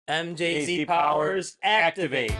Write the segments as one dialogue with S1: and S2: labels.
S1: MJZ powers activate.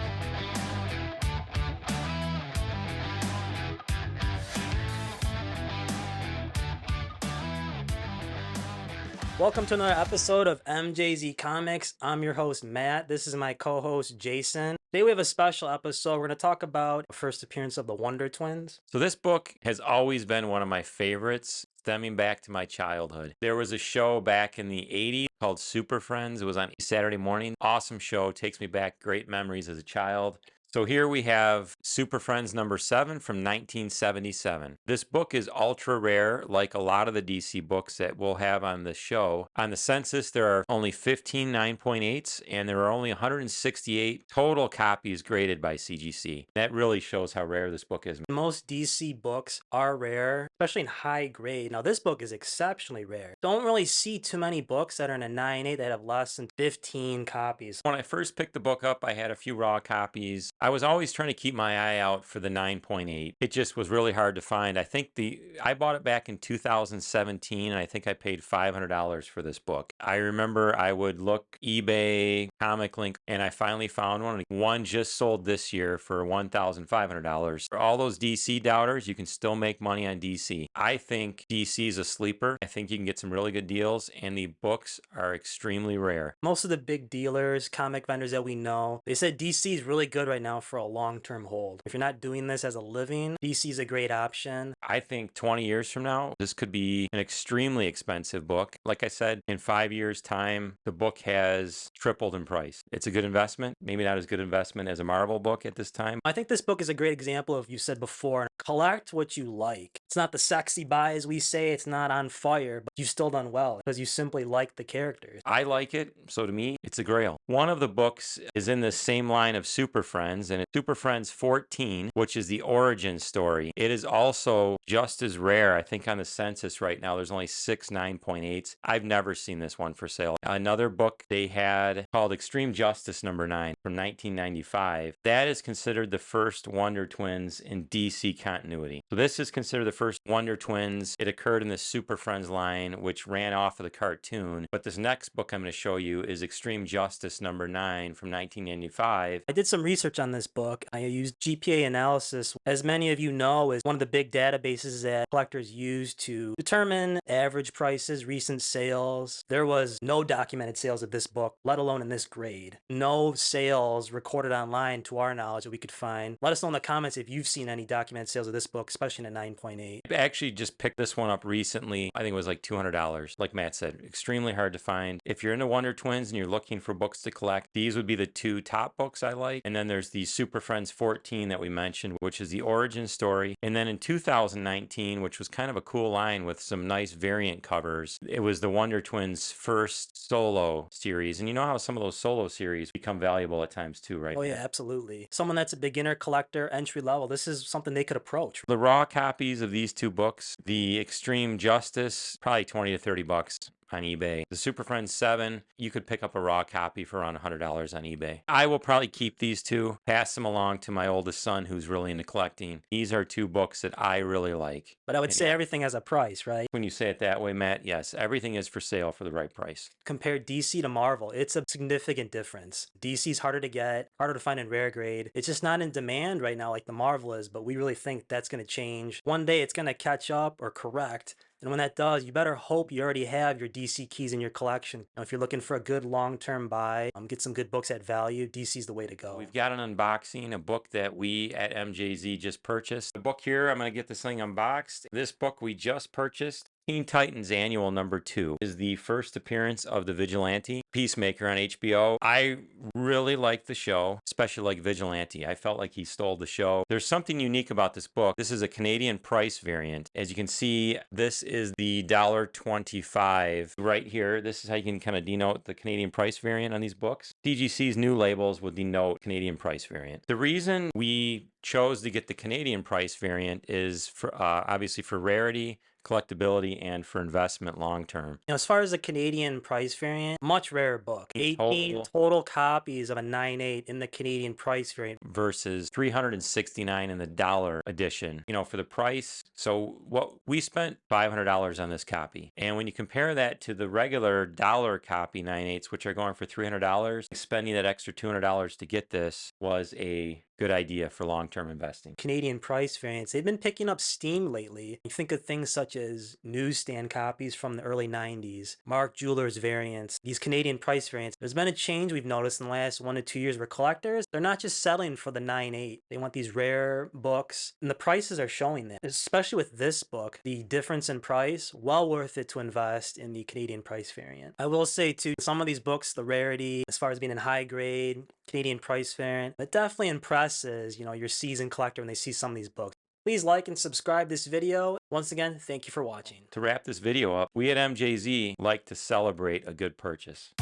S1: Welcome to another episode of MJZ Comics. I'm your host, Matt. This is my co-host, Jason. Today we have a special episode. We're going to talk about the first appearance of the Wonder Twins.
S2: So this book has always been one of my favorites, stemming back to my childhood. There was a show back in the 80s called Super Friends. It was on Saturday morning. Awesome show. Takes me back great memories as a child. So here we have Super Friends number 7 from 1977. This book is ultra rare, like a lot of the DC books that we'll have on the show. On the census, there are only 15 9.8s, and there are only 168 total copies graded by CGC. That really shows how rare this book is.
S1: Most DC books are rare, especially in high grade. Now, this book is exceptionally rare. Don't really see too many books that are in a 9.8 that have less than 15 copies.
S2: When I first picked the book up, I had a few raw copies. I was always trying to keep my eye out for the 9.8. It just was really hard to find. I bought it back in 2017, and I think I paid $500 for this book. I remember I would look eBay, Comic Link, and I finally found one. One just sold this year for $1,500. For all those DC doubters, you can still make money on DC. I think DC is a sleeper. I think you can get some really good deals, and the books are extremely rare.
S1: Most of the big dealers, comic vendors that we know, they said DC is really good right now for a long-term hold. If you're not doing this as a living, DC is a great option.
S2: I think 20 years from now, this could be an extremely expensive book. Like I said, in 5 years' time, the book has tripled in price. It's a good investment. Maybe not as good investment as a Marvel book at this time.
S1: I think this book is a great example of, you said before, collect what you like. It's not the sexy buy, as we say. It's not on fire, but you've still done well because you simply like the characters.
S2: I like it, so to me, it's a Grail. One of the books is in the same line of Super Friends, and it's Super Friends 14, which is the origin story. It is also just as rare. I think on the census right now, there's only 6 9.8s. I've never seen this one for sale. Another book they had called Extreme Justice number 9 from 1995. That is considered the first Wonder Twins in DC continuity. So this is considered the first Wonder Twins. It occurred in the Super Friends line, which ran off of the cartoon. But this next book I'm going to show you is Extreme Justice number 9 from 1995.
S1: I did some research on this book. I used GPA analysis. As many of you know, is one of the big databases that collectors use to determine average prices, recent sales. There was no documented sales of this book, let alone in this grade. No sales recorded online to our knowledge that we could find. Let us know in the comments if you've seen any documented sales of this book, especially in a 9.8.
S2: I actually just picked this one up recently. I think it was like $200. Like Matt said, extremely hard to find. If you're into Wonder Twins and you're looking for books to collect, these would be the 2 top books I like. And then there's the Super Friends 14 that we mentioned, which is the origin story. And then in 2019, which was kind of a cool line with some nice variant covers, it was the Wonder Twins' first solo series. And you know how some of those solo series become valuable at times too, right?
S1: Oh yeah, absolutely. Someone that's a beginner collector, entry level, this is something they could approach.
S2: The raw copies of these 2 books, the Extreme Justice, probably 20 to 30 bucks on eBay. The Super Friends 7, you could pick up a raw copy for around $100 on eBay. I will probably keep these 2, pass them along to my oldest son who's really into collecting. These are 2 books that I really like.
S1: But I would say everything has a price, right?
S2: When you say it that way, Matt, yes, everything is for sale for the right price.
S1: Compare DC to Marvel, it's a significant difference. DC's harder to get, harder to find in rare grade. It's just not in demand right now like the Marvel is, but we really think that's going to change. One day it's going to catch up or correct. And when that does, you better hope you already have your DC keys in your collection. Now, if you're looking for a good long-term buy, get some good books at value, DC's the way to go.
S2: We've got an unboxing, a book that we at MJZ just purchased. The book here, I'm going to get this thing unboxed. This book we just purchased, Teen Titans Annual number 2, is the first appearance of the Vigilante, Peacemaker on HBO. I really like the show, especially like Vigilante. I felt like he stole the show. There's something unique about this book. This is a Canadian price variant. As you can see, this is the $1.25 right here. This is how you can kind of denote the Canadian price variant on these books. CGC's new labels will denote Canadian price variant. The reason we chose to get the Canadian price variant is for obviously for rarity, collectability and for investment long term.
S1: As far as the Canadian price variant, much rarer book. 18 total copies of a 9/8 in the Canadian price variant
S2: versus 369 in the dollar edition. For the price, so what we spent $500 on this copy. And when you compare that to the regular dollar copy 9/8s, which are going for $300, spending that extra $200 to get this was a good idea for long-term investing.
S1: Canadian price variants, they've been picking up steam lately. You think of things such as newsstand copies from the early 90s, Mark Jewelers variants, these Canadian price variants. There's been a change we've noticed in the last 1 to 2 years where collectors, they're not just settling for the 9/8. They want these rare books, and the prices are showing that. Especially with this book, the difference in price, well worth it to invest in the Canadian price variant. I will say too, some of these books, the rarity, as far as being in high grade, Canadian price variant, it definitely impresses, your seasoned collector when they see some of these books. Please like and subscribe this video. Once again, thank you for watching.
S2: To wrap this video up, we at MJZ like to celebrate a good purchase.